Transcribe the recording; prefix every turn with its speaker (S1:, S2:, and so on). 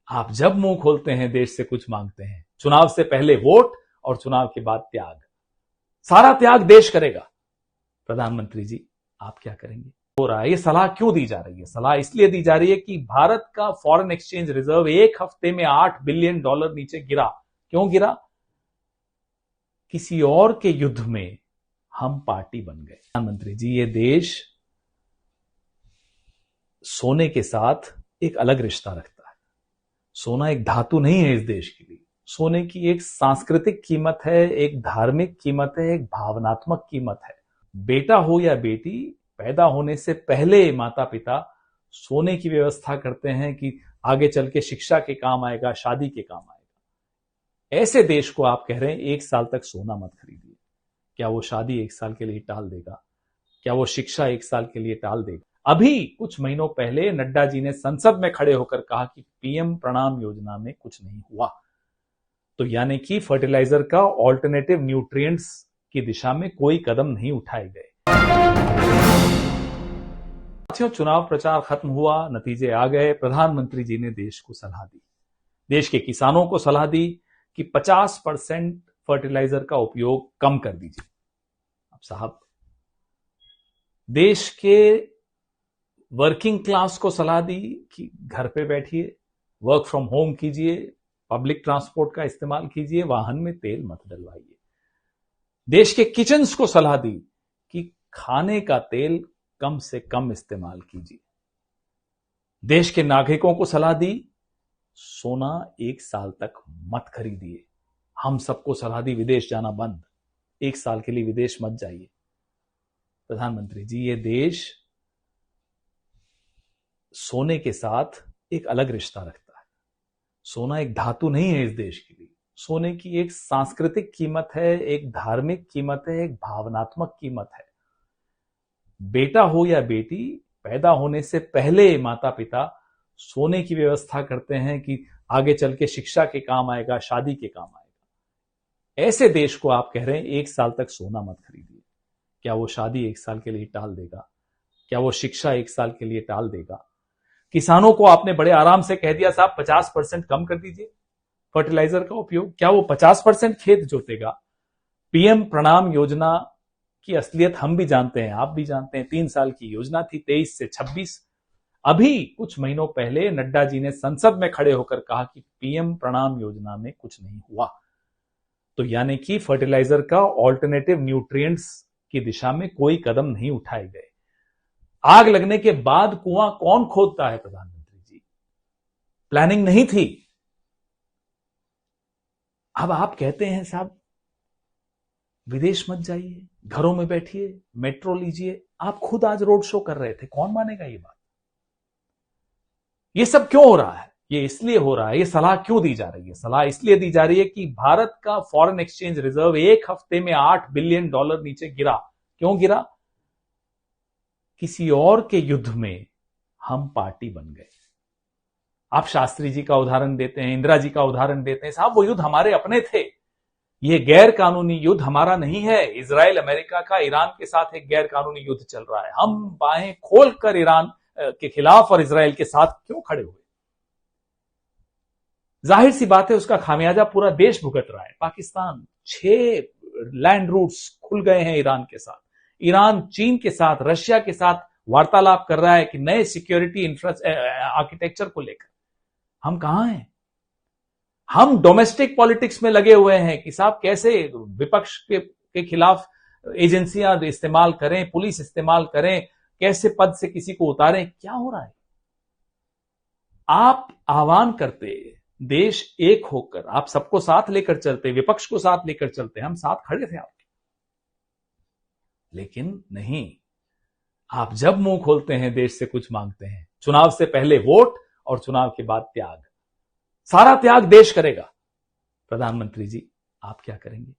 S1: आप जब मुंह खोलते हैं देश से कुछ मांगते हैं। चुनाव से पहले वोट और चुनाव के बाद त्याग। सारा त्याग देश करेगा। प्रधानमंत्री जी आप क्या करेंगे? हो रहा है, ये सलाह क्यों दी जा रही है? सलाह इसलिए दी जा रही है कि भारत का फॉरेन एक्सचेंज रिजर्व एक हफ्ते में $8 बिलियन नीचे गिरा। क्यों गिरा? किसी और के युद्ध में हम पार्टी बन गए। प्रधानमंत्री जी, ये देश सोने के साथ एक अलग रिश्ता रखता है। सोना एक धातु नहीं है इस देश के लिए। सोने की एक सांस्कृतिक कीमत है, एक धार्मिक कीमत है, एक भावनात्मक कीमत है। बेटा हो या बेटी, पैदा होने से पहले माता पिता सोने की व्यवस्था करते हैं कि आगे चल के शिक्षा के काम आएगा, शादी के काम आएगा। ऐसे देश को आप कह रहे हैं 1 साल तक सोना मत खरीदिए। क्या वो शादी 1 साल के लिए टाल देगा? क्या वो शिक्षा 1 साल के लिए टाल देगा? अभी कुछ महीनों पहले नड्डा जी ने संसद में खड़े होकर कहा कि पीएम प्रणाम योजना में कुछ नहीं हुआ। तो यानी कि फर्टिलाइजर का ऑल्टरनेटिव न्यूट्रिएंट्स की दिशा में कोई कदम नहीं उठाए गए। साथियों, चुनाव प्रचार खत्म हुआ, नतीजे आ गए। प्रधानमंत्री जी ने देश को सलाह दी, देश के किसानों को सलाह दी कि 50% फर्टिलाइजर का उपयोग कम कर दीजिए। अब साहब, देश के वर्किंग क्लास को सलाह दी कि घर पे बैठिए, वर्क फ्रॉम होम कीजिए, पब्लिक ट्रांसपोर्ट का इस्तेमाल कीजिए, वाहन में तेल मत डलवाइए। देश के किचन्स को सलाह दी कि खाने का तेल कम से कम इस्तेमाल कीजिए। देश के नागरिकों को सलाह दी, सोना 1 साल तक मत खरीदिए। हम सबको सलाह दी, विदेश जाना बंद, 1 साल के लिए विदेश मत जाइए। प्रधानमंत्री जी, ये देश सोने के साथ एक अलग रिश्ता रखता है। सोना एक धातु नहीं है इस देश के लिए। सोने की एक सांस्कृतिक कीमत है, एक धार्मिक कीमत है, एक भावनात्मक कीमत है। बेटा हो या बेटी, पैदा होने से पहले माता पिता सोने की व्यवस्था करते हैं कि आगे चल के शिक्षा के काम आएगा, शादी के काम आएगा। ऐसे देश को आप कह रहे हैं 1 साल तक सोना मत खरीदिए। क्या वो शादी 1 साल के लिए टाल देगा? क्या वो शिक्षा 1 साल के लिए टाल देगा? किसानों को आपने बड़े आराम से कह दिया, साहब 50% कम कर दीजिए फर्टिलाइजर का उपयोग। क्या वो 50% खेत जोतेगा? पीएम प्रणाम योजना की असलियत हम भी जानते हैं, आप भी जानते हैं। 3 साल की योजना थी, 23 से 26। अभी कुछ महीनों पहले नड्डा जी ने संसद में खड़े होकर कहा कि पीएम प्रणाम योजना में कुछ नहीं हुआ। तो यानी कि फर्टिलाइजर का ऑल्टरनेटिव न्यूट्रिएंट्स की दिशा में कोई कदम नहीं उठाए गए। आग लगने के बाद कुआं कौन खोदता है प्रधानमंत्री जी? प्लानिंग नहीं थी। अब आप कहते हैं साहब विदेश मत जाइए, घरों में बैठिए, मेट्रो लीजिए। आप खुद आज रोड शो कर रहे थे, कौन मानेगा ये बात? ये सब क्यों हो रहा है? ये इसलिए हो रहा है, ये सलाह क्यों दी जा रही है? सलाह इसलिए दी जा रही है कि भारत का फॉरेन एक्सचेंज रिजर्व एक हफ्ते में $8 बिलियन नीचे गिरा। क्यों गिरा? किसी और के युद्ध में हम पार्टी बन गए। आप शास्त्री जी का उदाहरण देते हैं, इंदिरा जी का उदाहरण देते हैं। साहब वो युद्ध हमारे अपने थे। ये गैर कानूनी युद्ध हमारा नहीं है। इजराइल अमेरिका का ईरान के साथ एक गैर कानूनी युद्ध चल रहा है। हम बाहें खोलकर ईरान के खिलाफ और इजराइल के साथ क्यों खड़े हुए? जाहिर सी बात है, उसका खामियाजा पूरा देश भुगत रहा है। पाकिस्तान 6 लैंड रूट्स खुल गए हैं ईरान के साथ। ईरान चीन के साथ, रशिया के साथ वार्तालाप कर रहा है कि नए सिक्योरिटी आर्किटेक्चर को लेकर। हम कहां हैं? हम डोमेस्टिक पॉलिटिक्स में लगे हुए हैं कि साहब कैसे विपक्ष के खिलाफ एजेंसियां इस्तेमाल करें, पुलिस इस्तेमाल करें, कैसे पद से किसी को उतारें। क्या हो रहा है? आप आह्वान करते, देश एक होकर आप सबको साथ लेकर चलते, विपक्ष को साथ लेकर चलते, हम साथ खड़े थे आपके। लेकिन नहीं, आप जब मुंह खोलते हैं देश से कुछ मांगते हैं। चुनाव से पहले वोट और चुनाव के बाद त्याग। सारा त्याग देश करेगा। प्रधानमंत्री जी आप क्या करेंगे?